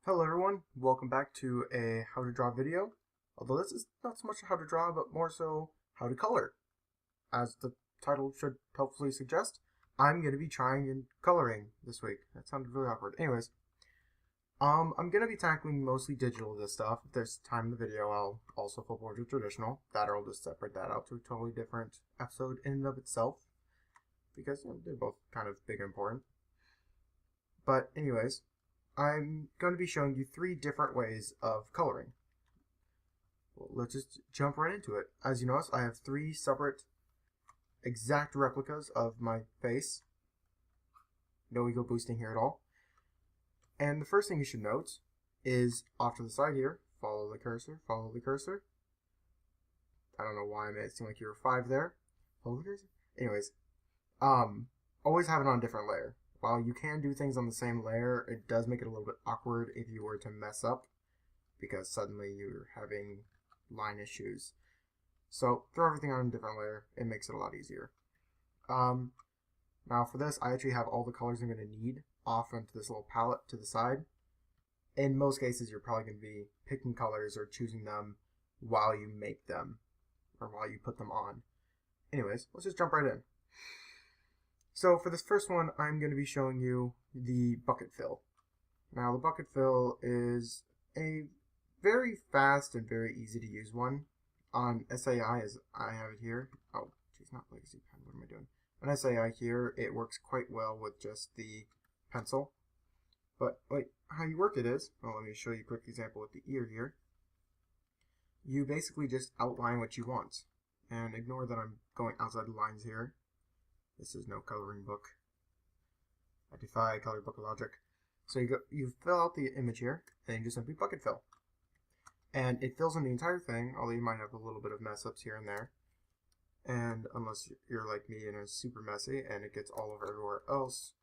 Hello everyone, welcome back to a how to draw video. Although this is not so much how to draw, but more so how to color. As the title should hopefully suggest, I'm going to be trying and coloring this week. That sounded really awkward. Anyways, I'm going to be tackling mostly digital this stuff. If there's time in the video, I'll also flip over to traditional. That or I'll just separate that out to a totally different episode in and of itself. Because they're both kind of big and important. But anyways, I'm going to be showing you 3 different ways of coloring. Well, let's just jump right into it. As you notice, I have 3 separate exact replicas of my face. No ego boosting here at all. And the first thing you should note is off to the side here, follow the cursor, follow the cursor. I don't know why I made it seem like you were 5 there. Follow the cursor. Anyways, always have it on a different layer. While you can do things on the same layer, it does make it a little bit awkward if you were to mess up, because suddenly you're having line issues. So throw everything on a different layer. It makes it a lot easier. Now for this, I actually have all the colors I'm going to need off onto this little palette to the side. In most cases, you're probably going to be picking colors or choosing them while you make them, or while you put them on. Anyways, let's just jump right in. So for this first one, I'm going to be showing you the bucket fill. Now the bucket fill is a very fast and very easy to use one. On SAI, as I have it here, oh geez, not legacy pen, what am I doing? On SAI here, it works quite well with just the pencil. But like how you work it is, well, let me show you a quick example with the ear here. You basically just outline what you want. And ignore that I'm going outside the lines here. This is no coloring book. I defy color book logic. So you fill out the image here, and you just simply bucket fill. And it fills in the entire thing, although you might have a little bit of mess ups here and there. And unless you're like me and it's super messy and it gets all over everywhere else,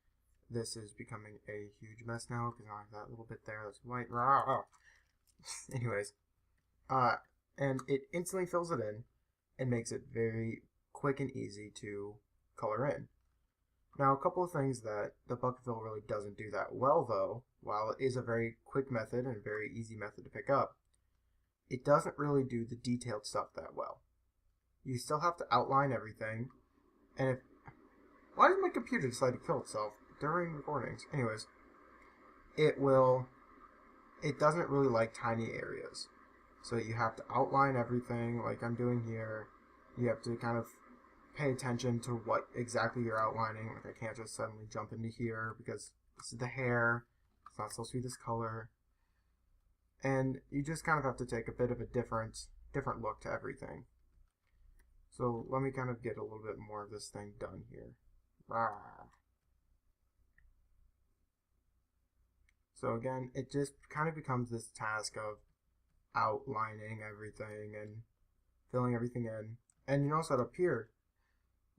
this is becoming a huge mess now because I have that little bit there that's white. Anyways, and it instantly fills it in and makes it very quick and easy to color in. Now, a couple of things that the bucket fill really doesn't do that well, though, while it is a very quick method and a very easy method to pick up, it doesn't really do the detailed stuff that well. You still have to outline everything, and if... Why does my computer decide to kill itself during recordings? Anyways, it doesn't really like tiny areas. So you have to outline everything like I'm doing here. You have to kind of pay attention to what exactly you're outlining. Like I can't just suddenly jump into here because this is the hair. It's not supposed to be this color. And you just kind of have to take a bit of a different look to everything. So let me kind of get a little bit more of this thing done here. So again, it just kind of becomes this task of outlining everything and filling everything in. And you notice that up here,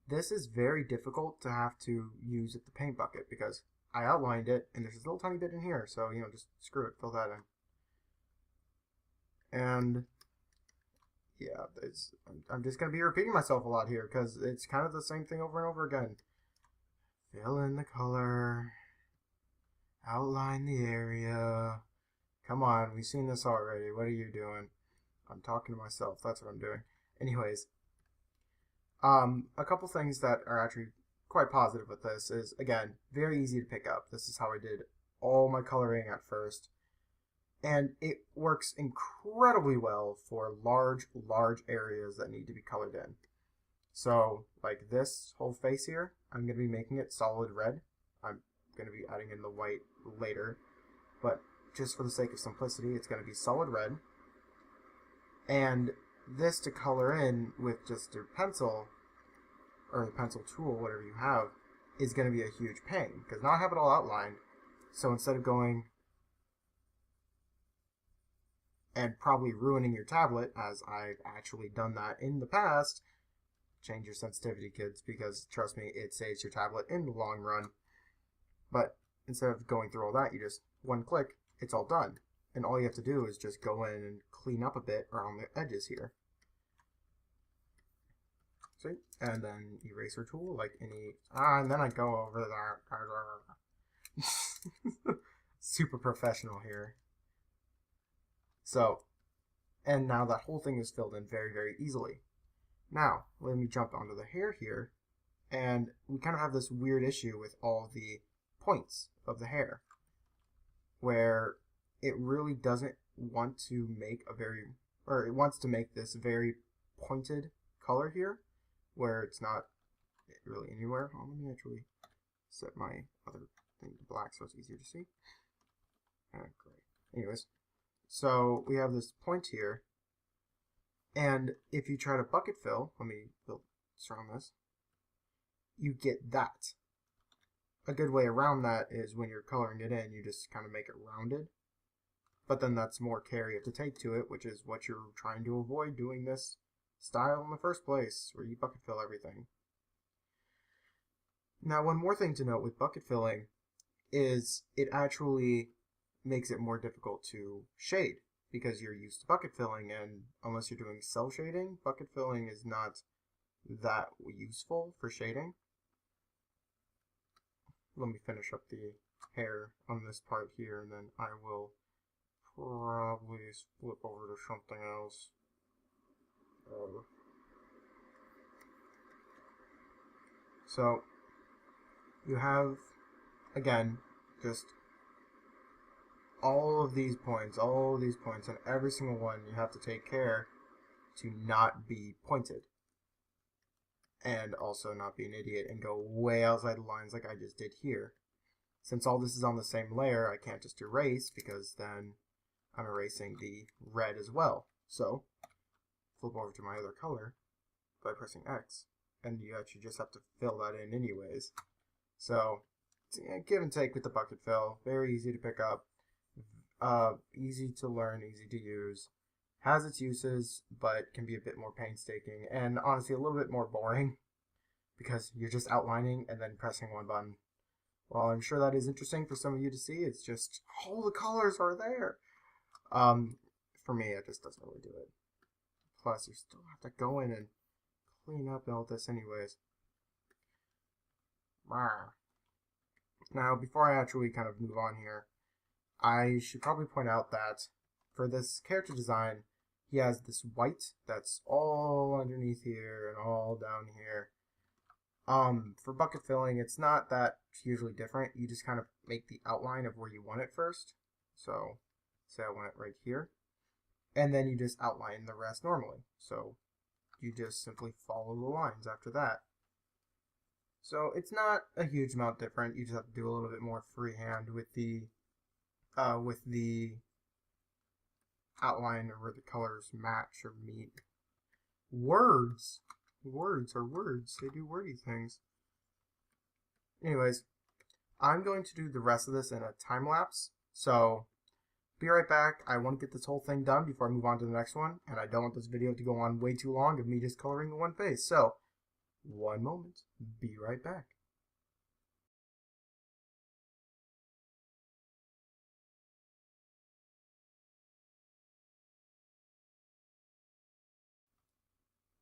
this is very difficult to have to use at the paint bucket because I outlined it and there's this little tiny bit in here, so just screw it, fill that in. And yeah, I'm just going to be repeating myself a lot here because it's kind of the same thing over and over again. Fill in the color, outline the area. Come on, we've seen this already. What are you doing? I'm talking to myself. That's what I'm doing. Anyways, a couple things that are actually quite positive with this is, again, very easy to pick up. This is how I did all my coloring at first. And it works incredibly well for large areas that need to be colored in. So, like this whole face here, I'm going to be making it solid red. I'm going to be adding in the white later. But just for the sake of simplicity, it's going to be solid red. And this to color in with just your pencil, or the pencil tool, whatever you have, is going to be a huge pain. Because now I have it all outlined. So instead of going and probably ruining your tablet, as I've actually done that in the past, change your sensitivity, kids, because trust me, it saves your tablet in the long run. But instead of going through all that, you just one click, it's all done. And all you have to do is just go in and clean up a bit around the edges here. See? And then eraser tool, like any... and then I go over there. Super professional here. So, and now that whole thing is filled in very, very easily. Now, let me jump onto the hair here, and we kind of have this weird issue with all the points of the hair, where it really doesn't want to make it wants to make this very pointed color here, where it's not really anywhere. Let me actually set my other thing to black so it's easier to see. Great. Anyways, so we have this point here, and if you try to bucket fill, let me surround this, you get that. A good way around that is when you're coloring it in, you just kind of make it rounded. But then that's more care you have to take to it, which is what you're trying to avoid doing this style in the first place, where you bucket fill everything. Now, one more thing to note with bucket filling is it actually makes it more difficult to shade, because you're used to bucket filling, and unless you're doing cell shading, bucket filling is not that useful for shading. Let me finish up the hair on this part here, and then I will probably flip over to something else. So you have, again, just all of these points, and every single one you have to take care to not be pointed. And also not be an idiot and go way outside the lines like I just did here. Since all this is on the same layer, I can't just erase, because then I'm erasing the red as well. So, flip over to my other color by pressing X, and you actually just have to fill that in anyways. So, give and take with the bucket fill. Very easy to pick up. Easy to learn, easy to use. Has its uses, but can be a bit more painstaking, and honestly a little bit more boring, because you're just outlining and then pressing one button. While I'm sure that is interesting for some of you to see, it's just all the colors are there. For me, it just doesn't really do it. Plus, you still have to go in and clean up all this anyways. Now, before I actually kind of move on here, I should probably point out that for this character design, he has this white that's all underneath here and all down here. For bucket filling, it's not that hugely different. You just kind of make the outline of where you want it first. So, say I want it right here. And then you just outline the rest normally. So, you just simply follow the lines after that. So, it's not a huge amount different. You just have to do a little bit more freehand with the outline, or where the colors match or meet. Words are words. They do wordy things. Anyways, I'm going to do the rest of this in a time lapse. So, be right back. I want to get this whole thing done before I move on to the next one, and I don't want this video to go on way too long of me just coloring one face. So, one moment. Be right back.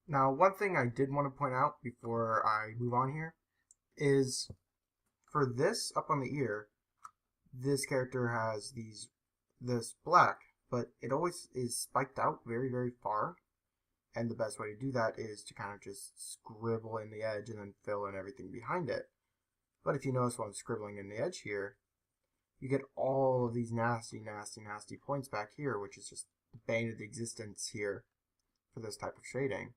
Now, one thing I did want to point out before I move on here is for this up on the ear, this character has this black, but it always is spiked out very, very far. And the best way to do that is to kind of just scribble in the edge and then fill in everything behind it. But if you notice while I'm scribbling in the edge here, you get all of these nasty, nasty, nasty points back here, which is just the bane of the existence here for this type of shading.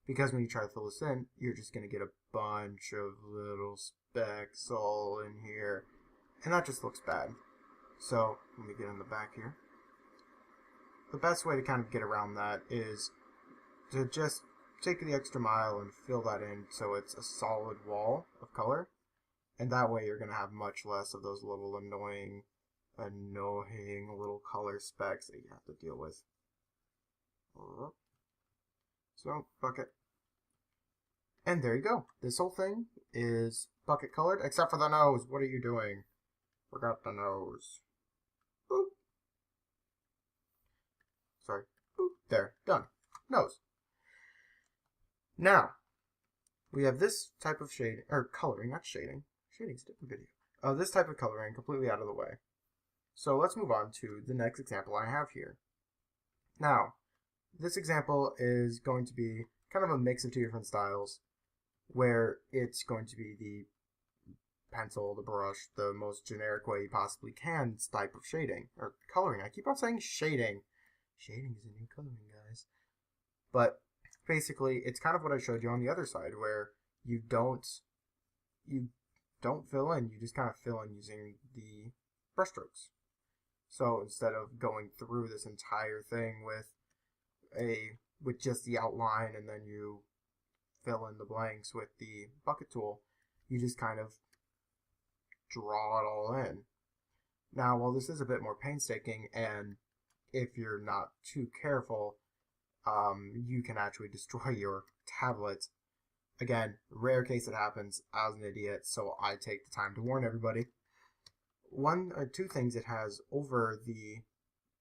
Because when you try to fill this in, you're just going to get a bunch of little specks all in here. And that just looks bad. So, let me get in the back here. The best way to kind of get around that is to just take the extra mile and fill that in so it's a solid wall of color. And that way you're going to have much less of those little annoying little color specks that you have to deal with. So, bucket. And there you go. This whole thing is bucket colored, except for the nose. What are you doing? Forgot the nose. Boop. Sorry. Boop. There. Done. Nose. Now, we have this type of shading, or coloring, not shading. Shading's a different video. This type of coloring completely out of the way. So let's move on to the next example I have here. Now, this example is going to be kind of a mix of two different styles, where it's going to be the pencil, the brush, the most generic way you possibly can type of shading, or coloring. I keep on saying shading. Shading is a new coloring, guys. But basically, it's kind of what I showed you on the other side, where you don't fill in, you just kind of fill in using the brushstrokes. So instead of going through this entire thing with just the outline and then you fill in the blanks with the bucket tool, you just kind of draw it all in. Now, while this is a bit more painstaking, and if you're not too careful, you can actually destroy your tablet. Again, rare case it happens. I was an idiot, so I take the time to warn everybody. One or two things it has over the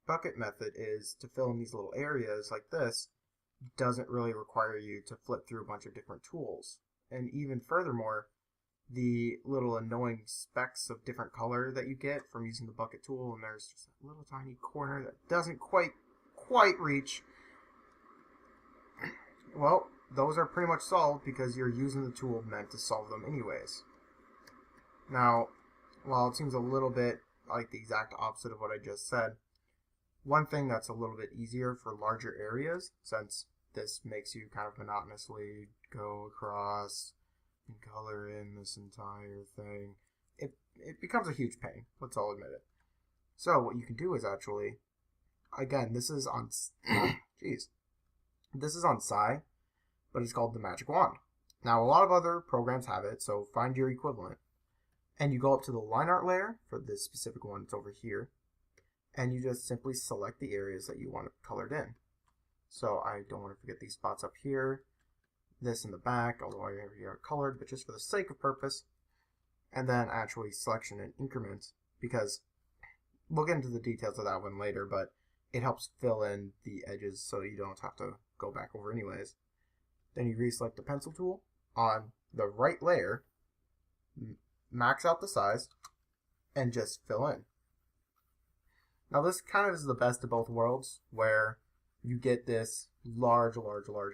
bucket method is to fill in these little areas like this doesn't really require you to flip through a bunch of different tools. And even furthermore, the little annoying specks of different color that you get from using the bucket tool, and there's just a little tiny corner that doesn't quite reach. Well, those are pretty much solved because you're using the tool meant to solve them anyways. Now, while it seems a little bit like the exact opposite of what I just said, one thing that's a little bit easier for larger areas, since this makes you kind of monotonously go across and color in this entire thing, it becomes a huge pain, let's all admit it. So what you can do is actually, again, this is on, this is on Psy, but it's called the Magic Wand. Now, a lot of other programs have it, so find your equivalent. And you go up to the lineart layer for this specific one, it's over here, and you just simply select the areas that you want it colored in. So I don't want to forget these spots up here, this in the back, although I already are colored, but just for the sake of purpose. And then actually selection and increments, because we'll get into the details of that one later, but it helps fill in the edges so you don't have to go back over anyways. Then you reselect the pencil tool on the right layer, max out the size, and just fill in. Now this kind of is the best of both worlds, where you get this large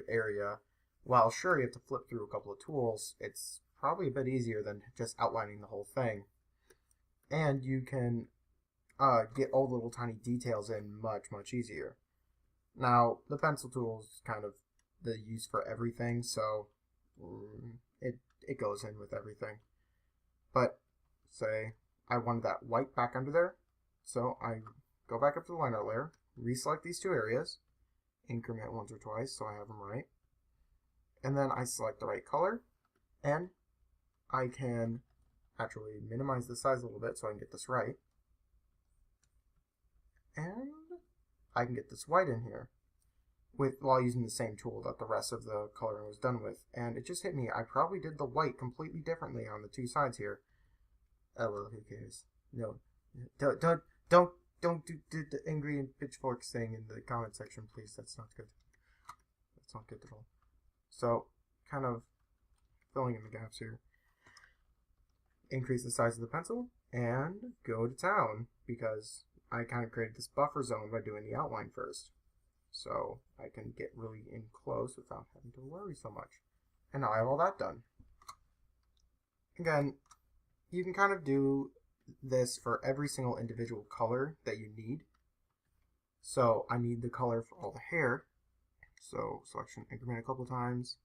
area. While sure, you have to flip through a couple of tools, it's probably a bit easier than just outlining the whole thing. And you can get all the little tiny details in much easier. Now, the pencil tool is kind of the use for everything, so it goes in with everything. But say I wanted that white back under there, so I go back up to the lineart layer, reselect these two areas, increment once or twice so I have them right, and then I select the right color, and I can actually minimize the size a little bit so I can get this right, and I can get this white in here while using the same tool that the rest of the coloring was done with. And it just hit me, I probably did the white completely differently on the two sides here. Oh well, who cares? No, don't do the angry and pitchforks thing in the comment section, please. That's not good. That's not good at all. So, kind of filling in the gaps here. Increase the size of the pencil and go to town, because I kind of created this buffer zone by doing the outline first. So I can get really in close without having to worry so much. And now I have all that done. Again, you can kind of do this for every single individual color that you need. So I need the color for all the hair. So selection increment a couple times,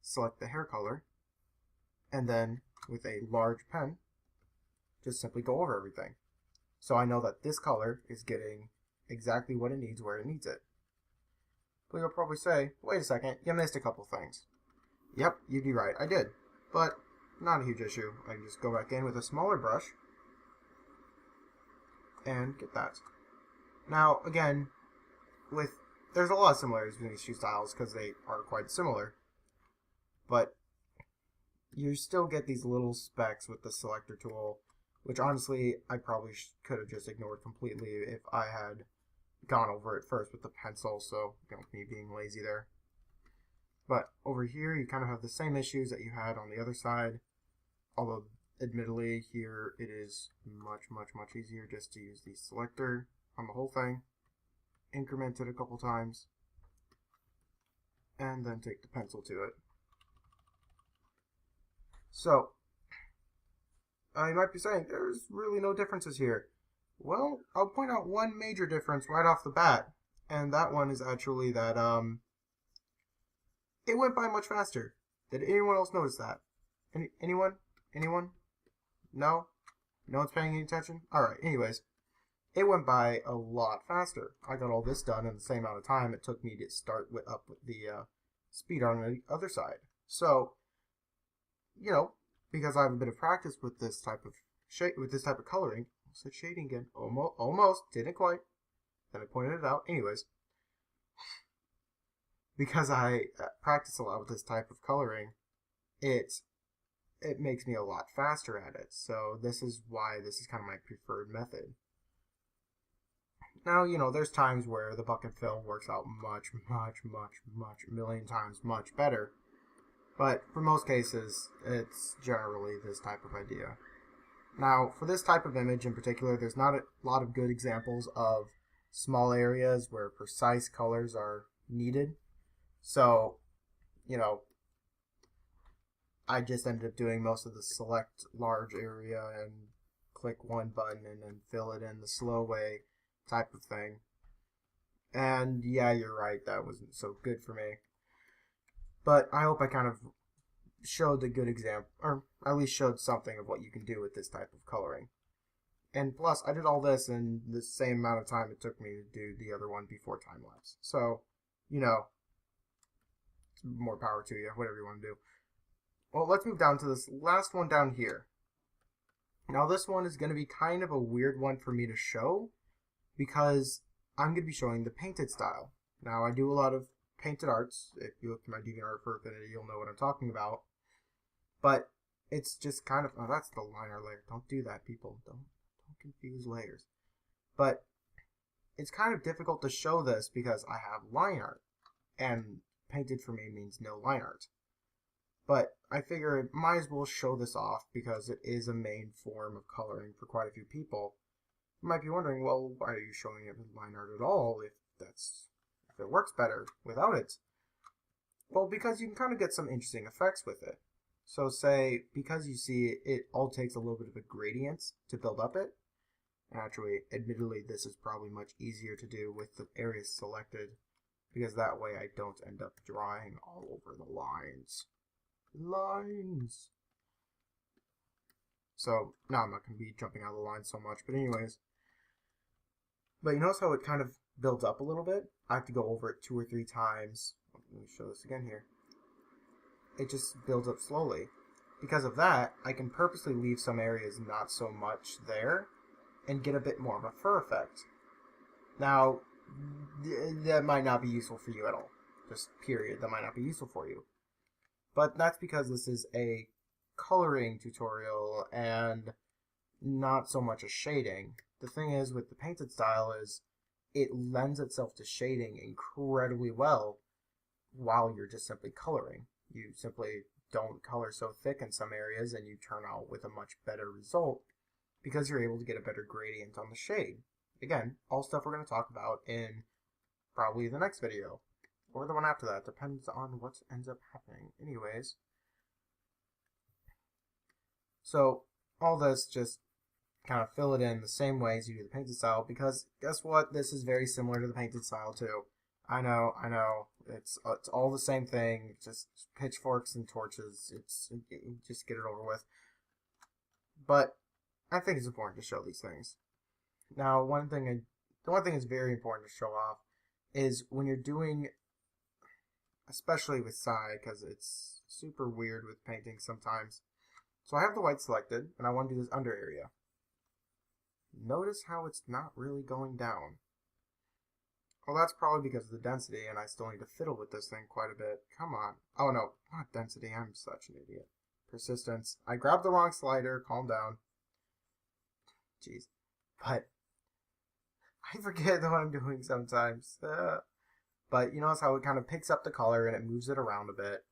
select the hair color, and then with a large pen, just simply go over everything. So I know that this color is getting exactly what it needs where it needs it. But you'll probably say, wait a second, you missed a couple things. Yep, you'd be right, I did. But not a huge issue. I can just go back in with a smaller brush and get that. Now, again, there's a lot of similarities between these two styles because they are quite similar. But you still get these little specks with the selector tool, which honestly I probably could have just ignored completely if I had gone over it first with the pencil, so me being lazy there. But over here you kind of have the same issues that you had on the other side, although admittedly here it is much easier just to use the selector on the whole thing increment it a couple times, and then take the pencil to it. So, you might be saying, there's really no differences here. Well, I'll point out one major difference right off the bat, and that one is actually that, it went by much faster. Did anyone else notice that? Anyone? Anyone? No? No one's paying any attention? Alright, anyways. It went by a lot faster. I got all this done in the same amount of time it took me to start up with the speed on the other side. So, you know, because I have a bit of practice with this type of coloring. I said shading again. Almost. Didn't quite. Then I pointed it out. Anyways. Because I practice a lot with this type of coloring, it makes me a lot faster at it. So this is why this is kind of my preferred method. Now, you know, there's times where the bucket fill works out much, a million times much better. But for most cases, it's generally this type of idea. Now, for this type of image in particular, there's not a lot of good examples of small areas where precise colors are needed. So, you know, I just ended up doing most of the select large area and click one button and then fill it in the slow way type of thing. And yeah, you're right, that wasn't so good for me. But I hope I kind of showed a good example, or at least showed something of what you can do with this type of coloring. And plus, I did all this in the same amount of time it took me to do the other one before time-lapse. So, you know, more power to you, whatever you want to do. Well, let's move down to this last one down here. Now, this one is going to be kind of a weird one for me to show, because I'm going to be showing the painted style. Now, I do a lot of painted arts. If you look at my Deviantart Furaffinity, you'll know what I'm talking about. But it's just kind of, oh, that's the liner layer. Don't do that, people. Don't confuse layers. But it's kind of difficult to show this because I have line art, and painted for me means no line art. But I figure I might as well show this off because it is a main form of coloring for quite a few people. You might be wondering, well, why are you showing it with line art at all if it works better without it? Well, because you can kind of get some interesting effects with it. So say, because you see it all takes a little bit of a gradient to build up it. Actually, admittedly, this is probably much easier to do with the areas selected, because that way I don't end up drawing all over the lines. So, now I'm not going to be jumping out of the line so much, but anyways. But you notice how it kind of builds up a little bit? I have to go over it 2 or 3 times. Let me show this again here. It just builds up slowly. Because of that, I can purposely leave some areas not so much there and get a bit more of a fur effect. Now, that might not be useful for you at all. Just period, that might not be useful for you. But that's because this is a coloring tutorial and not so much a shading. The thing is with the painted style is it lends itself to shading incredibly well while you're just simply coloring. You simply don't color so thick in some areas and you turn out with a much better result because you're able to get a better gradient on the shade. Again, all stuff we're going to talk about in probably the next video or the one after that. Depends on what ends up happening. Anyways, so all this, just kind of fill it in the same way as you do the painted style, because guess what? This is very similar to the painted style too. I know. It's all the same thing. Just pitchforks and torches. Just get it over with. But I think it's important to show these things. Now, the one thing that's very important to show off is when you're doing, especially with Sai, because it's super weird with painting sometimes. So I have the white selected, and I want to do this under area. Notice how it's not really going down. Well, that's probably because of the density, and I still need to fiddle with this thing quite a bit. Come on. Oh, no, not density. I'm such an idiot. Persistence. I grabbed the wrong slider. Calm down. Jeez. But I forget what I'm doing sometimes. But you notice how it kind of picks up the color and it moves it around a bit.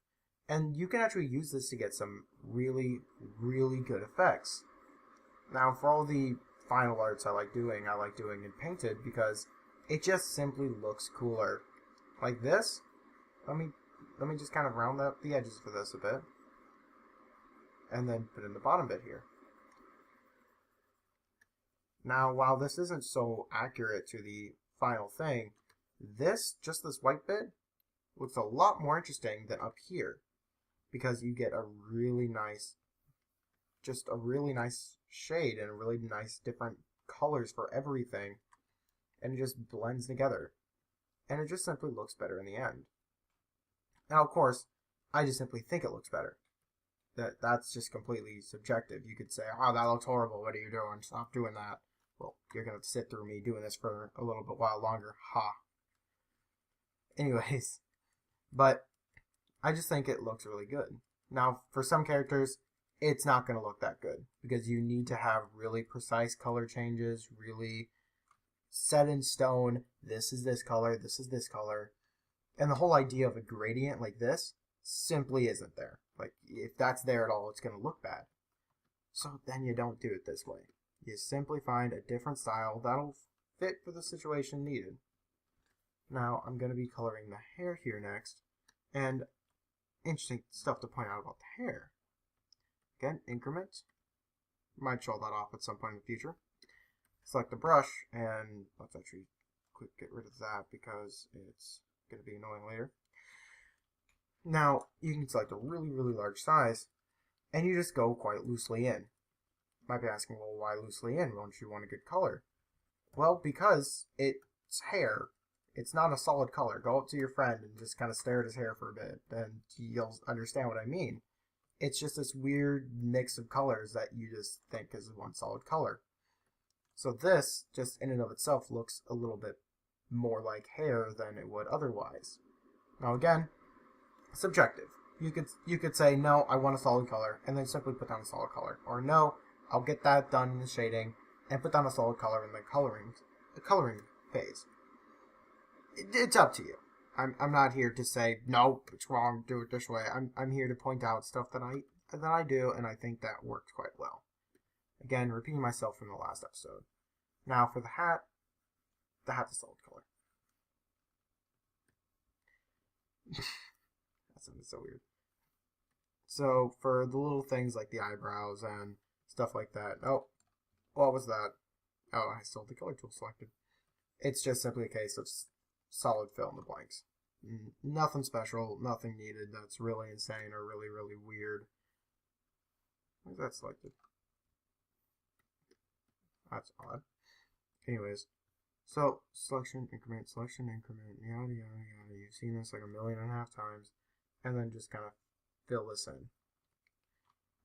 And you can actually use this to get some really, really good effects. Now, for all the final arts I like doing in painted because it just simply looks cooler. Like this. Let me just kind of round out the edges for this a bit. And then put in the bottom bit here. Now, while this isn't so accurate to the final thing, just this white bit, looks a lot more interesting than up here. Because you get a really nice shade and a really nice different colors for everything. And it just blends together. And it just simply looks better in the end. Now, of course, I just simply think it looks better. That's just completely subjective. You could say, oh, that looks horrible. What are you doing? Stop doing that. Well, you're going to sit through me doing this for a little bit while longer. Ha. Anyways, but I just think it looks really good. Now, for some characters, it's not going to look that good because you need to have really precise color changes, really set in stone. This is this color, this is this color. And the whole idea of a gradient like this simply isn't there. Like, if that's there at all, it's going to look bad. So then you don't do it this way. You simply find a different style that'll fit for the situation needed. Now, I'm going to be coloring the hair here next. And interesting stuff to point out about the hair. Again, increment. Might show that off at some point in the future. Select the brush, and let's actually quick get rid of that because it's going to be annoying later. Now, you can select a really, really large size, and you just go quite loosely in. You might be asking, well, why loosely in? Don't you want a good color? Well, because it's hair. It's not a solid color. Go up to your friend and just kind of stare at his hair for a bit, and you'll understand what I mean. It's just this weird mix of colors that you just think is one solid color. So this, just in and of itself, looks a little bit more like hair than it would otherwise. Now again, subjective. You could say, no, I want a solid color, and then simply put down a solid color. Or no, I'll get that done in the shading, and put down a solid color in the coloring phase. It's up to you. I'm not here to say, no, it's wrong, do it this way. I'm here to point out stuff that I do, and I think that worked quite well. Again, repeating myself from the last episode. Now for the hat's a solid color. That sounded so weird. So for the little things like the eyebrows and stuff like that. Oh, what was that? Oh, I still have the color tool selected. It's just simply a case of solid fill in the blanks. Nothing special, nothing needed that's really insane or really, really weird. Why is that selected? That's odd. Anyways, so selection, increment, yada, yada, yada. You've seen this like 1.5 million times. And then just kind of fill this in.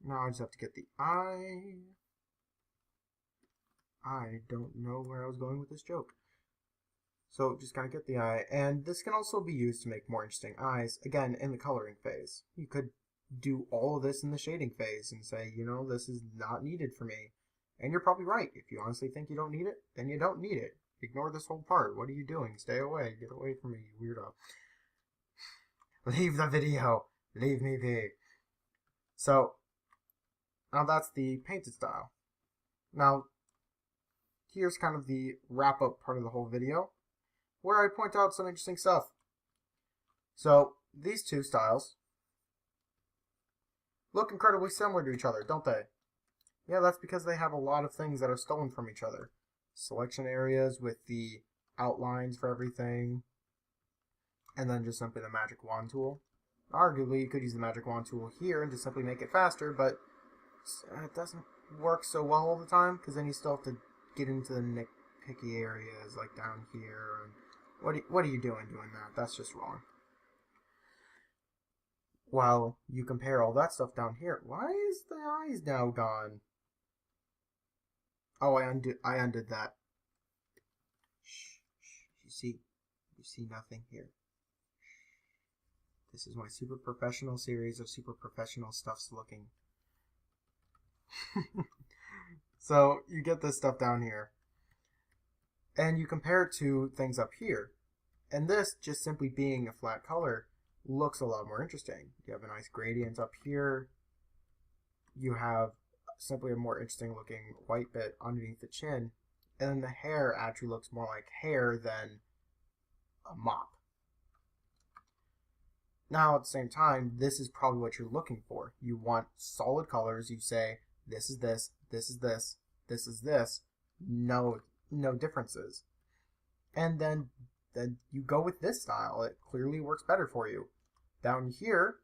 Now I just have to get the eye. I don't know where I was going with this joke. So just kind of get the eye. And this can also be used to make more interesting eyes, again, in the coloring phase. You could do all of this in the shading phase and say, you know, this is not needed for me. And you're probably right. If you honestly think you don't need it, then you don't need it. Ignore this whole part. What are you doing? Stay away. Get away from me, you weirdo. Leave the video. Leave me be. So, now that's the painted style. Now, here's kind of the wrap-up part of the whole video, where I point out some interesting stuff. So, these two styles look incredibly similar to each other, don't they? Yeah, that's because they have a lot of things that are stolen from each other. Selection areas with the outlines for everything, and then just simply the magic wand tool. Arguably, you could use the magic wand tool here and just simply make it faster, but it doesn't work so well all the time, because then you still have to get into the nitpicky areas, like down here. And what are you doing that? That's just wrong. While you compare all that stuff down here, why is the eyes now gone? Oh, I undid that. Shh. You see nothing here. This is my super professional series of super professional stuffs looking. So you get this stuff down here, and you compare it to things up here, and this just simply being a flat color looks a lot more interesting. You have a nice gradient up here. You have simply a more interesting looking white bit underneath the chin, And then the hair actually looks more like hair than a mop. Now, at the same time, this is probably what you're looking for. You want solid colors. You say, this is this, this is this, this is this. No differences. And then you go with this style. It clearly works better for you. Down here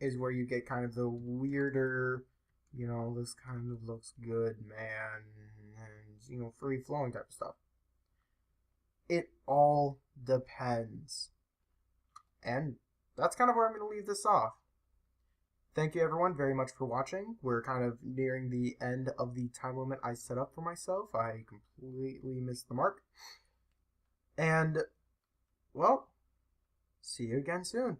is where you get kind of the weirder, this kind of looks good, man, and, free flowing type of stuff. It all depends. And that's kind of where I'm going to leave this off. Thank you everyone very much for watching. We're kind of nearing the end of the time limit I set up for myself. I completely missed the mark. And, well, see you again soon.